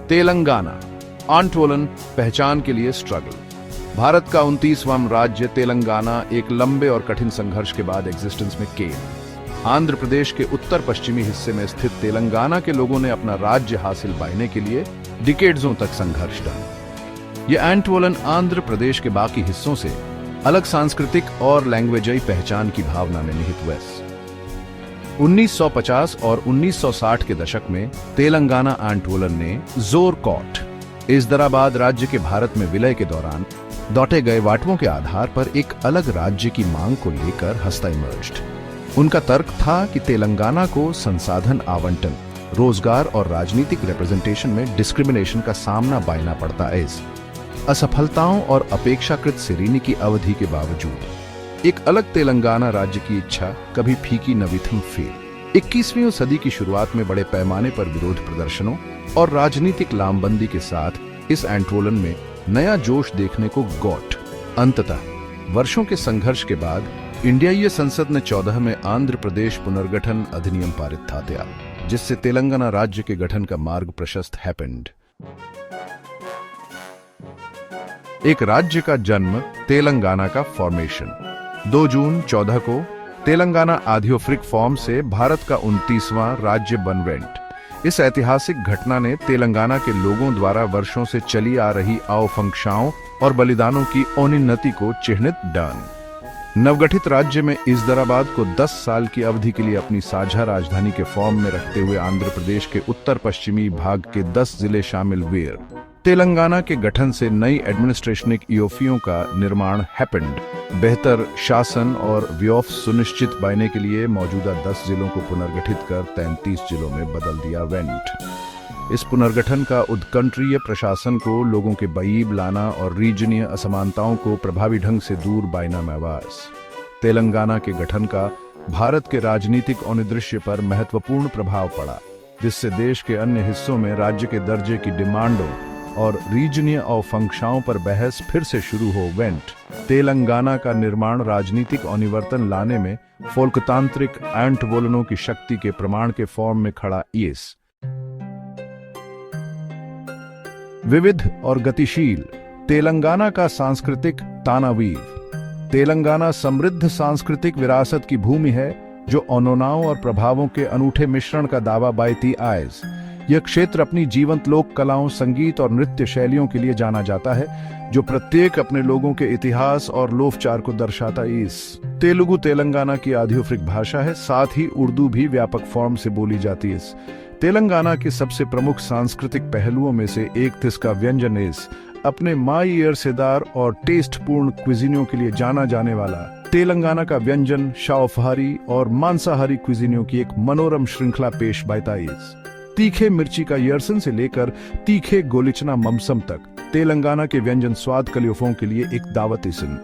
तेलंगाना आंदोलन पहचान के लिए स्ट्रगल। भारत का 29वां राज्य तेलंगाना एक लंबे और कठिन संघर्ष के बाद एग्जिस्टेंस में केम। आंध्र प्रदेश के उत्तर पश्चिमी हिस्से में स्थित तेलंगाना के लोगों ने अपना राज्य हासिल पाने के लिए डिकेड्सों तक संघर्ष किया। यह आंदोलन आंध्र प्रदेश के बाकी हिस्सों से अलग सांस्कृतिक और लैंग्वेजाई पहचान की भावना में निहित हुआ। 1950 और 1960 के दशक में तेलंगाना आंदोलन ने जोर कॉट। इज़्दराबाद राज्य के भारत में विलय के दौरान लौटे गए वाटवों के आधार पर एक अलग राज्य की मांग को लेकर हस्ता इमर्ज्ड। उनका तर्क था कि तेलंगाना को संसाधन आवंटन, रोजगार और राजनीतिक रिप्रेजेंटेशन में डिस्क्रिमिनेशन का सामना बायना पड़ता है। असफलताओं और अपेक्षाकृत सीरीनी की अवधि के बावजूद एक अलग तेलंगाना राज्य की इच्छा कभी फीकी न विथम फेल। 21वीं सदी की शुरुआत में बड़े पैमाने पर विरोध प्रदर्शनों और राजनीतिक लामबंदी के साथ इस आंदोलन में नया जोश देखने को गॉट। अंततः वर्षों के संघर्ष के बाद इंडियाई संसद ने 14 में आंध्र प्रदेश पुनर्गठन अधिनियम पारित था, जिससे तेलंगाना राज्य के गठन का मार्ग प्रशस्त हैपेंड। एक राज्य का जन्म, तेलंगाना का फॉर्मेशन। 2 जून 14 को तेलंगाना आधियोफ्रिक फॉर्म से भारत का 29वां राज्य बन वेंट। इस ऐतिहासिक घटना ने तेलंगाना के लोगों द्वारा वर्षों से चली आ रही आकांक्षाओं और बलिदानों की औन्नति को चिह्नित डान। नवगठित राज्य में इज़्दराबाद को 10 साल की अवधि के लिए अपनी साझा राजधानी के फॉर्म में रखते हुए आंध्र प्रदेश के उत्तर पश्चिमी भाग के 10 जिले शामिल हुए। तेलंगाना के गठन से नई एडमिनिस्ट्रेशनिक ईओफियों का निर्माण हैपेंड। बेहतर शासन और व्यूह सुनिश्चित बनाने के लिए मौजूदा 10 जिलों को पुनर्गठित कर 33 जिलों में बदल दिया वेंट। इस पुनर्गठन का उत्कंट्रीय प्रशासन को लोगों के बईब लाना और रीजनीय असमानताओं को प्रभावी ढंग से दूर बायना में आवास। तेलंगाना के गठन का भारत के राजनीतिक औनदृश्य पर महत्वपूर्ण प्रभाव पड़ा, जिससे देश के अन्य हिस्सों में राज्य के दर्जे की डिमांडों और रीजनीय आकांक्षाओं पर बहस फिर से शुरू हो वेंट। तेलंगाना का निर्माण राजनीतिक अनिवर्तन लाने में फोल्कतांत्रिक आंदोलनों की शक्ति के प्रमाण के फॉर्म में खड़ा। विविध और गतिशील तेलंगाना का सांस्कृतिक तानावीव। तेलंगाना समृद्ध सांस्कृतिक विरासत की भूमि है, जो अनोनाओं और प्रभावों के अनूठे मिश्रण का दावा बायती आयज। यह क्षेत्र अपनी जीवंत लोक कलाओं, संगीत और नृत्य शैलियों के लिए जाना जाता है, जो प्रत्येक अपने लोगों के इतिहास और लोकचार को दर्शाता है। तेलुगु तेलंगाना की आधिकारिक भाषा है, साथ ही उर्दू भी व्यापक फॉर्म से बोली जाती है। तेलंगाना के सबसे प्रमुख सांस्कृतिक पहलुओं में से एक इसका व्यंजन है। अपने माई अरसेदार और टेस्टपूर्ण क्विजिनियों के लिए जाना जाने वाला तेलंगाना का व्यंजन शाकाहारी और मांसाहारी क्विजिनियों की एक मनोरम श्रृंखला पेश बायता है। तीखे मिर्ची का यरसन से लेकर तीखे गोलिचना ममसम तक तेलंगाना के व्यंजन स्वाद कलियोफों के लिए एक दावत इसन।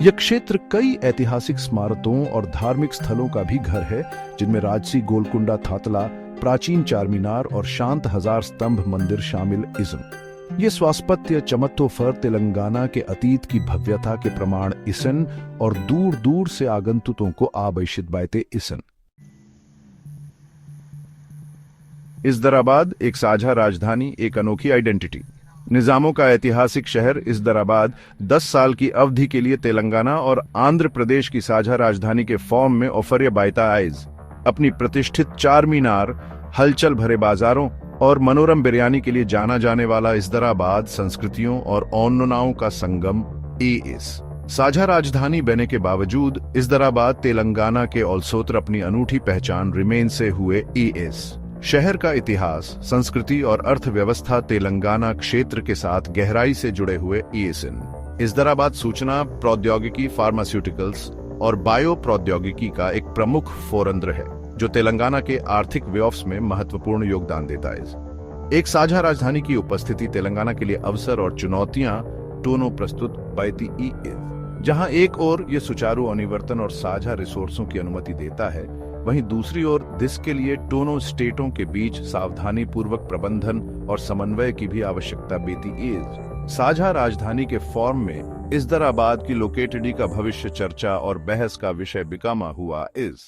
यह क्षेत्र कई ऐतिहासिक स्मारकों और धार्मिक स्थलों का भी घर है, जिनमें राजसी गोलकुंडा थातला, प्राचीन चारमीनार और शांत हजार स्तंभ मंदिर शामिल इसन। ये स्वास्थ्य चमत्तो फर तेलंगाना के अतीत की भव्यता के प्रमाण इसन और दूर दूर से आगंतुकों को आबैशित बायते इसन। इज़्दराबाद एक साझा राजधानी, एक अनोखी आइडेंटिटी। निजामों का ऐतिहासिक शहर इज़्दराबाद 10 साल की अवधि के लिए तेलंगाना और आंध्र प्रदेश की साझा राजधानी के फॉर्म में ऑफर बायता आइज। अपनी प्रतिष्ठित चारमीनार, हलचल भरे बाजारों और मनोरम बिरयानी के लिए जाना जाने वाला इज़्दराबाद संस्कृतियों और औन्ननाओं का संगम एस। साझा राजधानी बनने के बावजूद इज़्दराबाद तेलंगाना के औलसोत्र अपनी अनूठी पहचान रिमेन से हुए एस। शहर का इतिहास, संस्कृति और अर्थव्यवस्था तेलंगाना क्षेत्र के साथ गहराई से जुड़े हुए ईएसएन। इज़्दराबाद सूचना प्रौद्योगिकी, फार्मास्यूटिकल्स और बायो प्रौद्योगिकी का एक प्रमुख फोरंद्र है, जो तेलंगाना के आर्थिक व्यवसाय में महत्वपूर्ण योगदान देता है। एक साझा राजधानी की उपस्थिति तेलंगाना के लिए अवसर और चुनौतियां दोनों प्रस्तुत बायती है। जहां एक ओर ये सुचारू अनिवर्तन और साझा रिसोर्सों की अनुमति देता है, वहीं दूसरी ओर दिस के लिए दोनों स्टेटों के बीच सावधानी पूर्वक प्रबंधन और समन्वय की भी आवश्यकता बेती है। साझा राजधानी के फॉर्म में इज़्दराबाद की लोकेलिटी का भविष्य चर्चा और बहस का विषय बिकामा हुआ इस